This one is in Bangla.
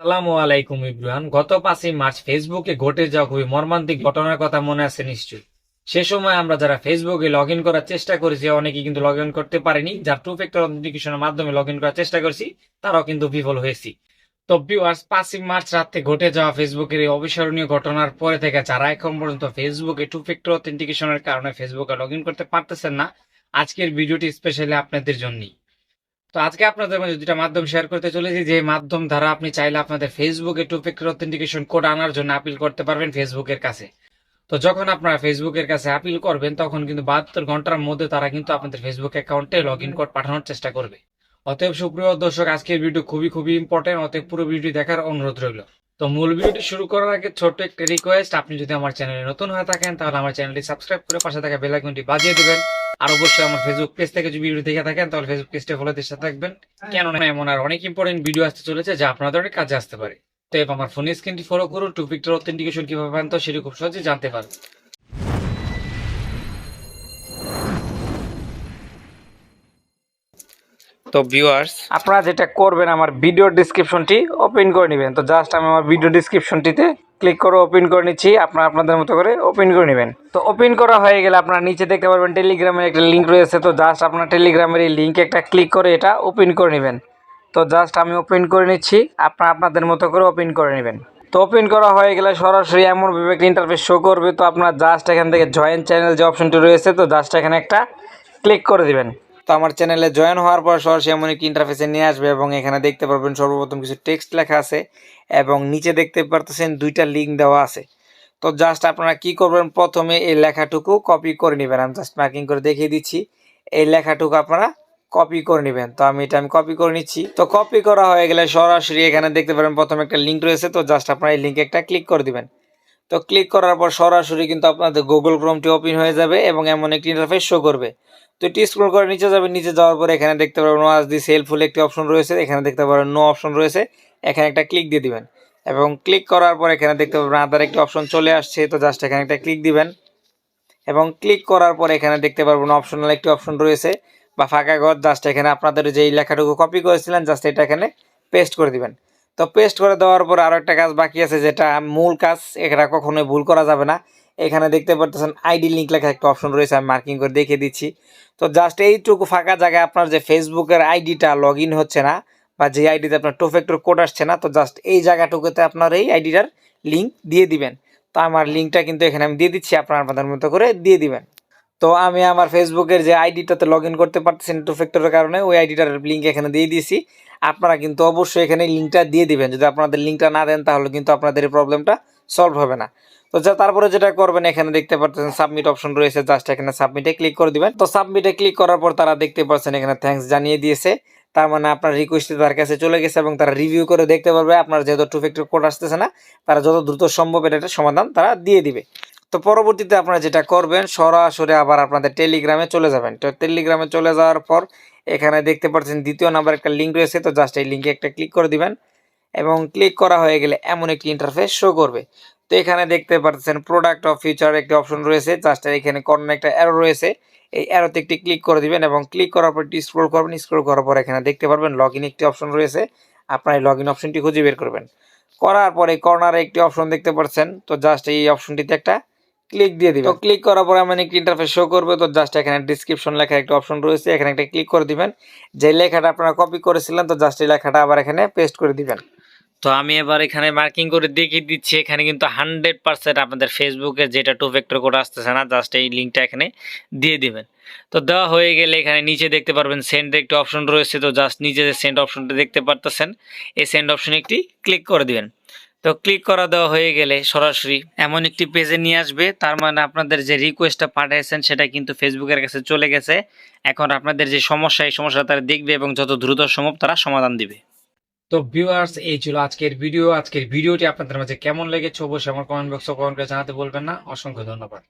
আসসালামু আলাইকুম ইব্রাহিম। গত 5ই মার্চ ফেসবুকে ঘটে যাওয়া খুবই মর্মান্তিক ঘটনার কথা মনে আছে নিশ্চয়ই। সে সময় আমরা যারা ফেসবুকে লগ ইন করার চেষ্টা করেছি অনেকে কিন্তু লগ ইন করতে পারেনি, যার টু ফ্যাক্টর অথেন্টিকেশনের মাধ্যমে লগ ইন করার চেষ্টা করেছি তারাও কিন্তু বিফল হয়েছি। তো ভিউয়ার্স, 5ই মার্চ রাতে ঘটে যাওয়া ফেসবুকের এই অবিস্মরণীয় ঘটনার পরে থেকে যারা এখন পর্যন্ত ফেসবুকে টু ফ্যাক্টর অথেন্টিকেশনের কারণে ফেসবুকে লগ ইন করতে পারতেছেন না, আজকের ভিডিওটি স্পেশালি আপনাদের জন্যই। তো আজকে আপনাদের মাঝে দুটা মাধ্যম শেয়ার করতে চলেছি, যে মাধ্যম দ্বারা আপনি চাইলে আপনাদের ফেসবুকে টু ফ্যাক্টর অথেন্টিকেশন কোড আনার জন্য আপিল করতে পারবেন ফেসবুকের কাছে। তো যখন আপনারা ফেসবুকের কাছে আপিল করবেন তখন কিন্তু 72 ঘন্টার মধ্যে তারা কিন্তু আপনাদের ফেসবুক অ্যাকাউন্টে লগ ইন কোড পাঠানোর চেষ্টা করবে। অতএব সুপ্রিয় দর্শক, আজকের ভিডিও খুবই খুবই ইম্পর্টেন্ট, অতএব পুরো ভিডিও দেখার অনুরোধ রইল। তো মূল ভিডিওটি শুরু করার আগে ছোট্ট একটা রিকোয়েস্ট, আপনি যদি আমার চ্যানেলে নতুন হয়ে থাকেন তাহলে আমার চ্যানেলটি সাবস্ক্রাইব করে পাশে থাকা বেল আইকনটি বাজিয়ে দিবেন। আর অবশ্যই আমার ফেসবুক পেজ থেকে যদি ভিডিও দেখে থাকেন তাহলে ফেসবুক পেজটা ফলো দিয়ে সাথে থাকবেন, কেননা এমন আর অনেক ইম্পর্টেন্ট ভিডিও আসতে চলেছে যা আপনাদের অনেক কাজে আসতে পারে। তো এবার আমার ফোন স্ক্রিনটি ফলো করুন, টু ফ্যাক্টর অথেন্টিকেশন কিভাবে পান তো সেটি খুব সহজে জানতে পারবেন। তো ভিউয়ার্স, আপনারা যেটা করবেন আমার ভিডিও ডেসক্রিপশনটি ওপেন করে নেবেন। তো জাস্ট আমি আমার ভিডিও ডেসক্রিপশনটিতে ক্লিক করে ওপেন করে নিচ্ছি, আপনারা আপনাদের মতো করে ওপেন করে নেবেন। তো ওপেন করা হয়ে গেলে আপনারা নিচে দেখতে পারবেন টেলিগ্রামের একটা লিঙ্ক রয়েছে। তো জাস্ট আপনার টেলিগ্রামের এই লিঙ্কে একটা ক্লিক করে এটা ওপেন করে নেবেন। তো জাস্ট আমি ওপেন করে নিচ্ছি, আপনারা আপনাদের মতো করে ওপেন করে নেবেন। তো ওপেন করা হয়ে গেলে সরাসরি এমনভাবে একটা ইন্টারফেস শো করবে। তো আপনারা জাস্ট এখান থেকে জয়েন চ্যানেল যে অপশনটি রয়েছে, তো জাস্ট এখানে একটা ক্লিক করে দিবেন। তো আমার চ্যানেলে জয়েন হওয়ার পর সরাসরি এমন একটি ইন্টারফেসে নিয়ে আসবে এবং এখানে দেখতে পারবেন সর্বপ্রথম কিছু টেক্সট লেখা আছে এবং নিচে দেখতে পারতেছেন দুইটা লিঙ্ক দেওয়া আছে। তো জাস্ট আপনারা কি করবেন, প্রথমে এই লেখাটুকু কপি করে নেবেন। আমি জাস্ট মার্কিং করে দেখিয়ে দিচ্ছি, এই লেখাটুকু আপনারা কপি করে নেবেন। তো আমি কপি করে নিচ্ছি। তো কপি করা হয়ে গেলে সরাসরি এখানে দেখতে পারেন প্রথমে একটা লিঙ্ক রয়েছে। তো জাস্ট আপনারা এই লিঙ্কে একটা ক্লিক করে দিবেন। তো ক্লিক করার পর সরাসরি কিন্তু আপনাদের গুগল ক্রোমটি ওপেন হয়ে যাবে এবং এমন একটি ইন্টারফেস শো করবে। তো এটি স্ক্রল করে নিচে যাবে, নিচে যাওয়ার পরে এখানে দেখতে পারবেন ওয়াজ দিস হেল্পফুল একটি অপশন রয়েছে, এখানে দেখতে পারবেন নো অপশন রয়েছে, এখানে একটা ক্লিক দিয়ে দিবেন এবং ক্লিক করার পর এখানে দেখতে পারবেন আদার একটি অপশন চলে আসছে। তো জাস্ট এখানে একটা ক্লিক দিবেন এবং ক্লিক করার পর এখানে দেখতে পারবেন অপশনাল একটি অপশন রয়েছে বা ফাঁকা ঘর, জাস্ট এখানে আপনাদের যেই লেখাটুকু কপি করেছিলেন জাস্ট এটা এখানে পেস্ট করে দিবেন। তো পেস্ট করে দেওয়ার পর আরও একটা কাজ বাকি আছে, যেটা মূল কাজ, এটা কখনোই ভুল করা যাবে না। এখানে দেখতে পারতেছেন আইডি লিঙ্ক লেখা একটা অপশন রয়েছে, আমি মার্কিং করে দেখিয়ে দিচ্ছি। তো জাস্ট এইটুকু ফাঁকা জায়গায় আপনার যে ফেসবুকের আইডিটা লগ ইন হচ্ছে না বা যে আইডিতে আপনার টু ফ্যাক্টর কোড আসছে না, তো জাস্ট এই জায়গাটুকুতে আপনার এই আইডিটার লিঙ্ক দিয়ে দিবেন। তো আমার লিঙ্কটা কিন্তু এখানে আমি দিয়ে দিচ্ছি, আপনারা আপনাদের মতো করে দিয়ে দিবেন। তো আমি আমার ফেসবুকের যে আইডিটাতে লগ ইন করতে পারতেছি টু ফ্যাক্টরের কারণে ওই আইডিটার লিঙ্ক এখানে দিয়ে দিয়েছি। আপনারা কিন্তু অবশ্যই এখানে লিঙ্কটা দিয়ে দিবেন, যদি আপনাদের লিঙ্কটা না দেন তাহলে কিন্তু আপনাদের এই প্রবলেমটা সলভ হবে না। তো তারপরে যেটা করবেন, এখানে দেখতে পাচ্ছেন সাবমিট অপশন রয়েছে, জাস্ট এখানে সাবমিটে ক্লিক করে দিবেন। তো সাবমিটে ক্লিক করার পর তারা দেখতে পাচ্ছেন এখানে থ্যাঙ্কস জানিয়ে দিয়েছে, তার মানে আপনার রিকোয়েস্টটি তার কাছে চলে গেছে এবং তারা রিভিউ করে দেখতে পারবে আপনার যেহেতু টু ফ্যাক্টর কোড আসতেছে না, তারা যত দ্রুত সম্ভব এটা সমাধান তারা দিয়ে দিবে। তো পরবর্তীতে আপনারা যেটা করবেন, সরাসরি আবার আপনাদের টেলিগ্রামে চলে যাবেন। তো টেলিগ্রামে চলে যাওয়ার পর এখানে দেখতে পাচ্ছেন দ্বিতীয় নাম্বার একটা লিঙ্ক রয়েছে, তো জাস্ট এই লিঙ্কে একটা ক্লিক করে দিবেন এবং ক্লিক করা হয়ে গেলে এমন একটি ইন্টারফেস শো করবে। তো এখানে দেখতে পাচ্ছেন প্রোডাক্ট অফ ফিউচার একটি অপশন রয়েছে, জাস্ট এখানে কর্নারে একটা অ্যারো রয়েছে, এই অ্যারোতে একটি ক্লিক করে দিবেন এবং ক্লিক করার পর স্ক্রল করবেন। স্ক্রল করার পর এখানে দেখতে পারবেন লগ ইন একটি অপশন রয়েছে, আপনার এই লগ ইন অপশনটি খুঁজে বের করবেন। করার পরে কর্নারে একটি অপশন দেখতে পাচ্ছেন, তো জাস্ট এই অপশনটিতে একটা ক্লিক দিয়ে দিবেন। তো ক্লিক করার পরে এমন একটি ইন্টারফেস শো করবে। তো জাস্ট এখানে ডিসক্রিপশন লেখা একটা অপশন রয়েছে, এখানে একটা ক্লিক করে দিবেন। যে লেখাটা আপনারা কপি করেছিলেন, তো জাস্ট এই লেখাটা আবার এখানে পেস্ট করে দিবেন। তো আমি এবার এখানে মার্কিং করে দেখিয়ে দিচ্ছি, এখানে কিন্তু 100% আপনাদের ফেসবুকে যেটা টু ফ্যাক্টর কোড আসতেছে না, জাস্ট এই লিঙ্কটা এখানে দিয়ে দিবেন। তো দেওয়া হয়ে গেলে এখানে নিচে দেখতে পারবেন সেন্ড একটি অপশন রয়েছে, তো জাস্ট নিচে যে সেন্ড অপশনটা দেখতে পারতেছেন এই সেন্ড অপশনে একটি ক্লিক করে দিবেন। তো ক্লিক করা দেওয়া হয়ে গেলে সরাসরি এমন একটি পেজে নিয়ে আসবে, তার মানে আপনাদের যে রিকোয়েস্টটা পাঠিয়েছেন সেটা কিন্তু ফেসবুকের কাছে চলে গেছে। এখন আপনাদের যে সমস্যা, এই সমস্যা তারা দেখবে এবং যত দ্রুত সম্ভব তারা সমাধান দিবে। তো ভিউয়ার্স, এই ছিল আজকের ভিডিও। আজকের ভিডিওটি আপনাদের মাঝে কেমন লেগেছে অবশ্যই আমার কমেন্ট বক্সে কমেন্ট করে জানাতে বলবেন না। অসংখ্য ধন্যবাদ।